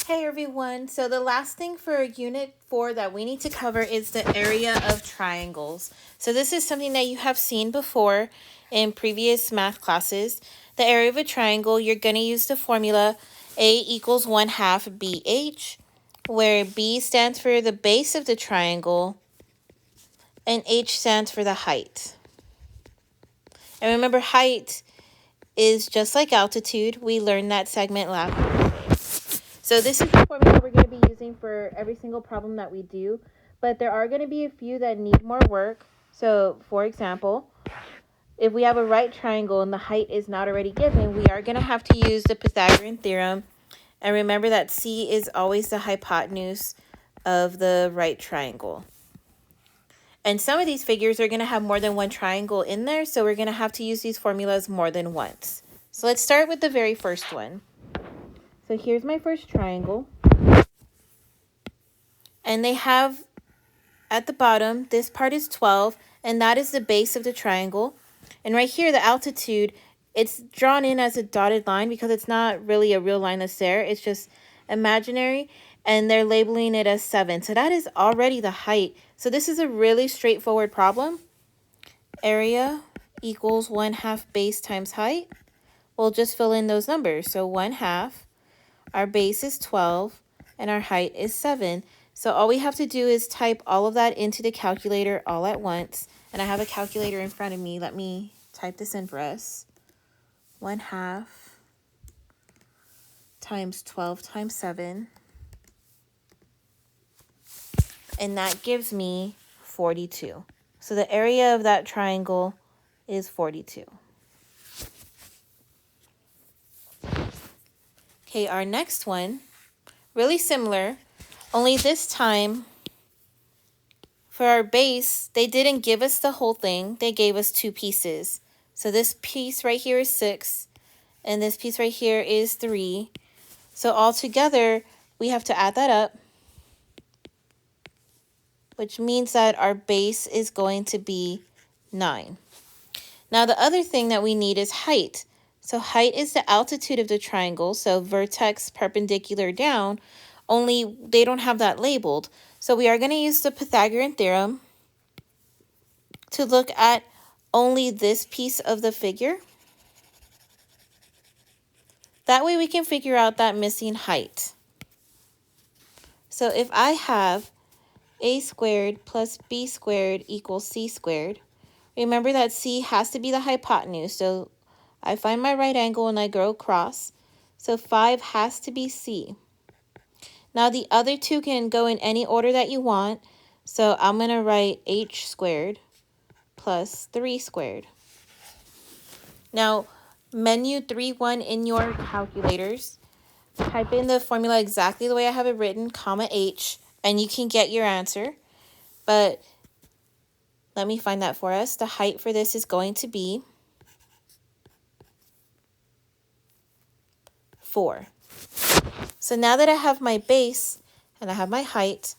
Hey everyone, so the last thing for Unit 4 that we need to cover is the area of triangles. So this is something that you have seen before in previous math classes. The area of a triangle, you're going to use the formula A equals 1/2 BH, where B stands for the base of the triangle and H stands for the height. And remember, height is just like altitude. We learned that segment last Thursday. So this is the formula we're going to be using for every single problem that we do, but there are going to be a few that need more work. So for example, if we have a right triangle and the height is not already given, we are going to have to use the Pythagorean Theorem. And remember that C is always the hypotenuse of the right triangle. And some of these figures are going to have more than one triangle in there, so we're going to have to use these formulas more than once. So let's start with the very first one. So here's my first triangle. And they have at the bottom, this part is 12, and that is the base of the triangle. And right here, the altitude, it's drawn in as a dotted line because it's not really a real line that's there. It's just imaginary, and they're labeling it as 7. So that is already the height. So this is a really straightforward problem. Area equals 1/2 base times height. We'll just fill in those numbers. So 1/2, our base is 12, and our height is 7. So all we have to do is type all of that into the calculator all at once. And I have a calculator in front of me. Let me type this in for us. 1/2 times 12 times 7. And that gives me 42. So the area of that triangle is 42. Okay, our next one, really similar, only this time for our base, they didn't give us the whole thing. They gave us 2 pieces. So this piece right here is 6, and this piece right here is 3. So all together, we have to add that up, which means that our base is going to be 9. Now the other thing that we need is height. So height is the altitude of the triangle, so vertex perpendicular down, only they don't have that labeled. So we are going to use the Pythagorean Theorem to look at only this piece of the figure. That way we can figure out that missing height. So if I have a squared plus b squared equals c squared, remember that c has to be the hypotenuse. So I find my right angle and I go across. So 5 has to be c. Now the other two can go in any order that you want. So I'm going to write h squared plus 3 squared. Now menu 3-1 in your calculators. Type in the formula exactly the way I have it written, comma h, and you can get your answer. But let me find that for us. The height for this is going to be 4. So now that I have my base and I have my height,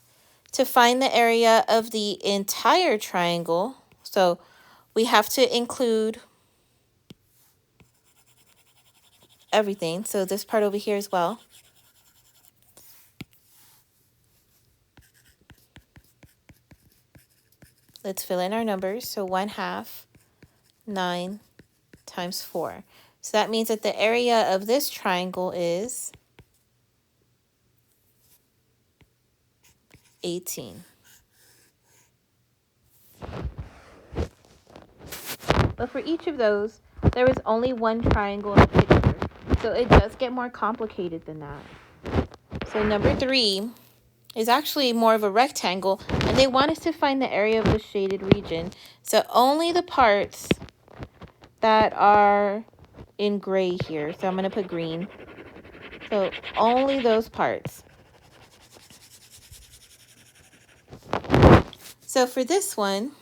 to find the area of the entire triangle, so we have to include everything. So this part over here as well. Let's fill in our numbers. So 1/2, 9 times 4. So that means that the area of this triangle is 18. But for each of those, there was only one triangle in the picture. So it does get more complicated than that. So number 3 is actually more of a rectangle, and they want us to find the area of the shaded region. So only the parts that are in gray here. So I'm going to put green. So only those parts. So for this one,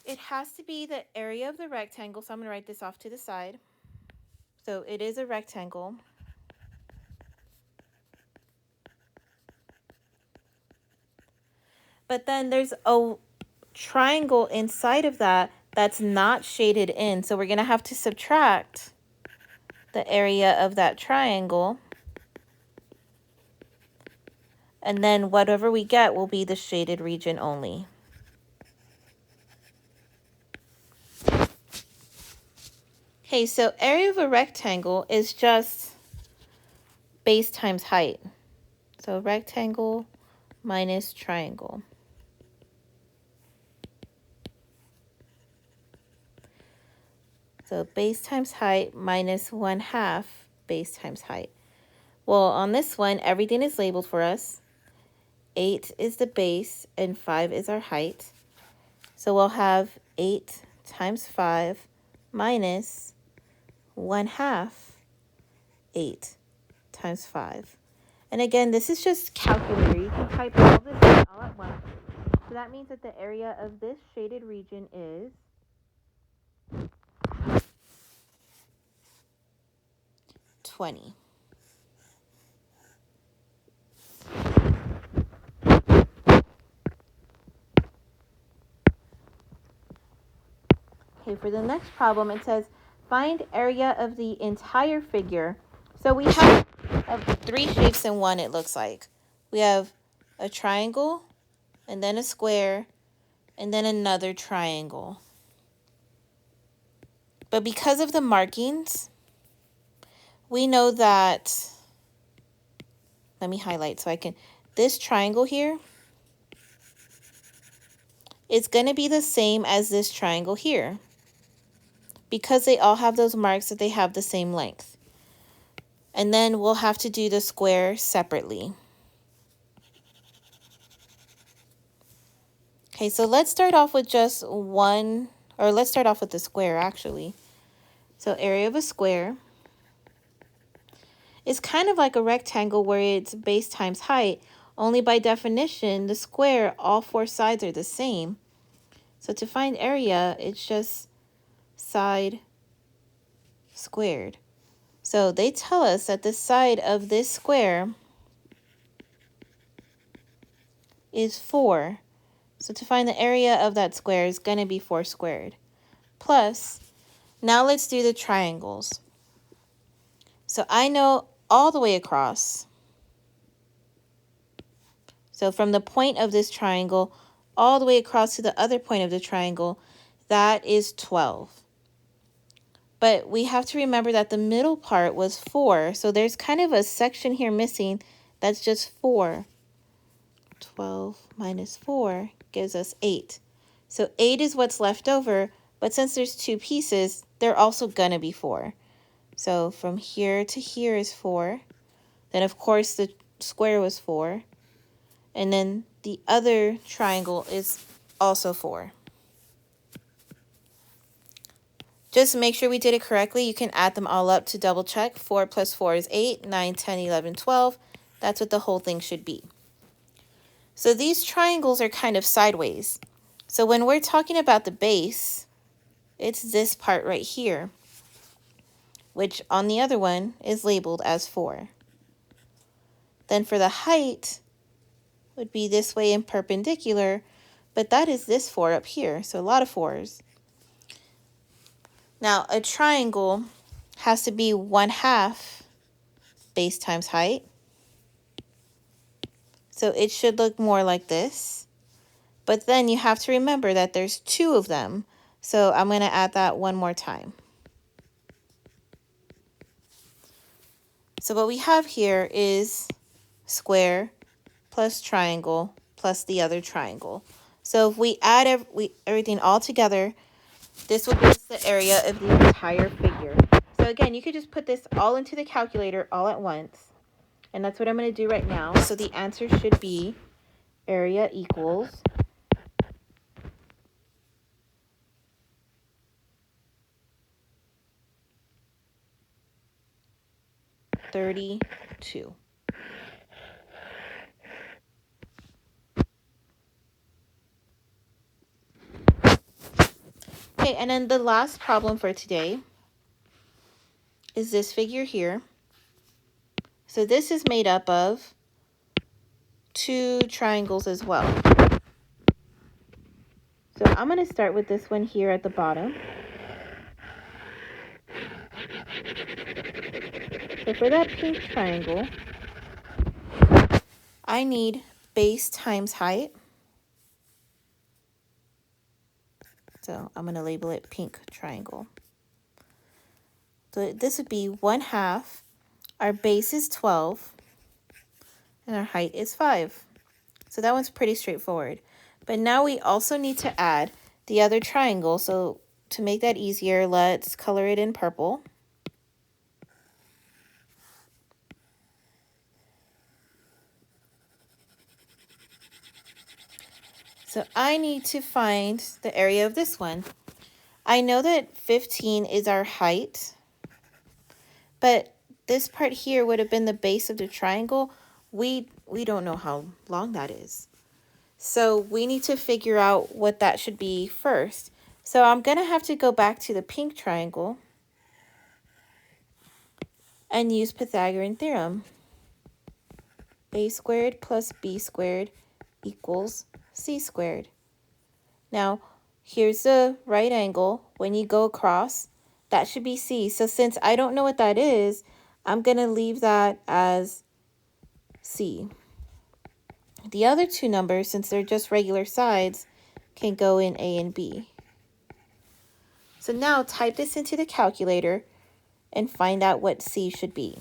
it has to be the area of the rectangle. So I'm going to write this off to the side. So it is a rectangle. But then there's a triangle inside of that that's not shaded in. So we're going to have to subtract the area of that triangle. And then whatever we get will be the shaded region only. Okay, so area of a rectangle is just base times height. So rectangle minus triangle. So base times height minus 1/2 base times height. Well, on this one, everything is labeled for us. 8 is the base and 5 is our height. So we'll have 8 times 5 minus 1/2 8 times 5. And again, this is just calculator. You can type all this in all at once. So that means that the area of this shaded region is 20. Okay, for the next problem, it says find area of the entire figure. So we have 3 shapes in one, it looks like. We have a triangle, and then a square, and then another triangle. But because of the markings, we know that, let me highlight so I can, this triangle here is going to be the same as this triangle here, because they all have those marks that they have the same length. And then we'll have to do the square separately. Okay, so let's start off with just one, or let's start off with the square actually. So area of a square is kind of like a rectangle where it's base times height, only by definition, the square, all 4 sides are the same. So to find area, it's just side squared. So they tell us that the side of this square is 4. So to find the area of that square is going to be 4 squared. Plus, now let's do the triangles. So I know all the way across. So from the point of this triangle all the way across to the other point of the triangle, that is 12. But we have to remember that the middle part was 4. So there's kind of a section here missing that's just 4. 12 minus 4 gives us 8. So 8 is what's left over, but since there's 2 pieces, they're also gonna be 4. So from here to here is 4. Then of course the square was 4. And then the other triangle is also 4. Just make sure we did it correctly. You can add them all up to double check. 4 plus 4 is 8, 9, 10, 11, 12. That's what the whole thing should be. So these triangles are kind of sideways. So when we're talking about the base, it's this part right here, which on the other one is labeled as 4. Then for the height would be this way and perpendicular, but that is this 4 up here, so a lot of 4s. Now a triangle has to be 1/2 base times height. So it should look more like this. But then you have to remember that there's 2 of them. So I'm going to add that one more time. So what we have here is square plus triangle plus the other triangle. So if we add everything all together, this will give us the area of the entire figure. So again, you could just put this all into the calculator all at once. And that's what I'm going to do right now. So the answer should be area equals 32. Okay, and then the last problem for today is this figure here. So this is made up of 2 triangles as well. So I'm going to start with this one here at the bottom. So for that pink triangle, I need base times height. So I'm going to label it pink triangle. So this would be 1/2. Our base is 12. And our height is 5. So that one's pretty straightforward. But now we also need to add the other triangle. So to make that easier, let's color it in purple. So I need to find the area of this one. I know that 15 is our height, but this part here would have been the base of the triangle. We don't know how long that is. So we need to figure out what that should be first. So I'm going to have to go back to the pink triangle and use Pythagorean Theorem. A squared plus b squared equals c squared. Now, here's the right angle. When you go across, that should be c. So since I don't know what that is, I'm going to leave that as c. The other two numbers, since they're just regular sides, can go in a and b. So now type this into the calculator and find out what c should be.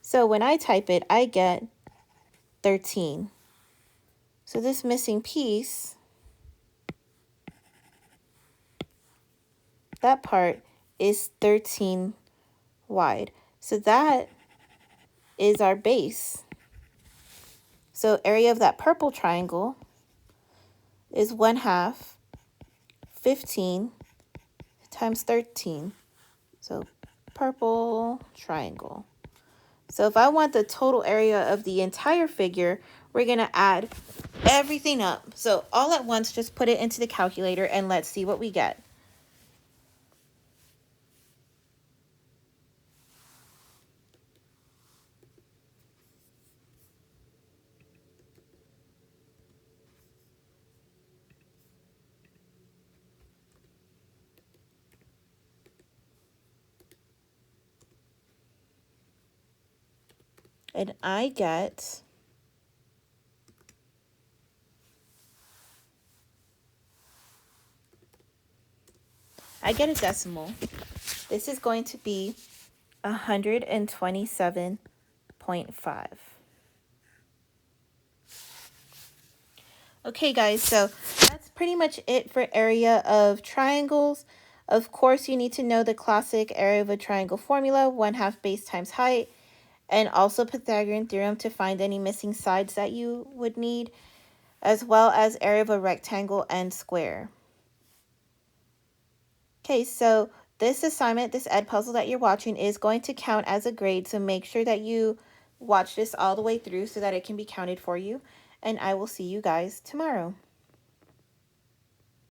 So when I type it, I get 13. So this missing piece, that part is 13 wide. So that is our base. So area of that purple triangle is 1/2 15 times 13. So purple triangle. So if I want the total area of the entire figure, we're going to add everything up. So all at once, just put it into the calculator and let's see what we get. And I get a decimal. This is going to be 127.5. Okay, guys, so that's pretty much it for area of triangles. Of course, you need to know the classic area of a triangle formula, 1/2 base times height, and also Pythagorean theorem to find any missing sides that you would need, as well as area of a rectangle and square. Okay, so this assignment, this ed puzzle that you're watching is going to count as a grade, so make sure that you watch this all the way through so that it can be counted for you, and I will see you guys tomorrow.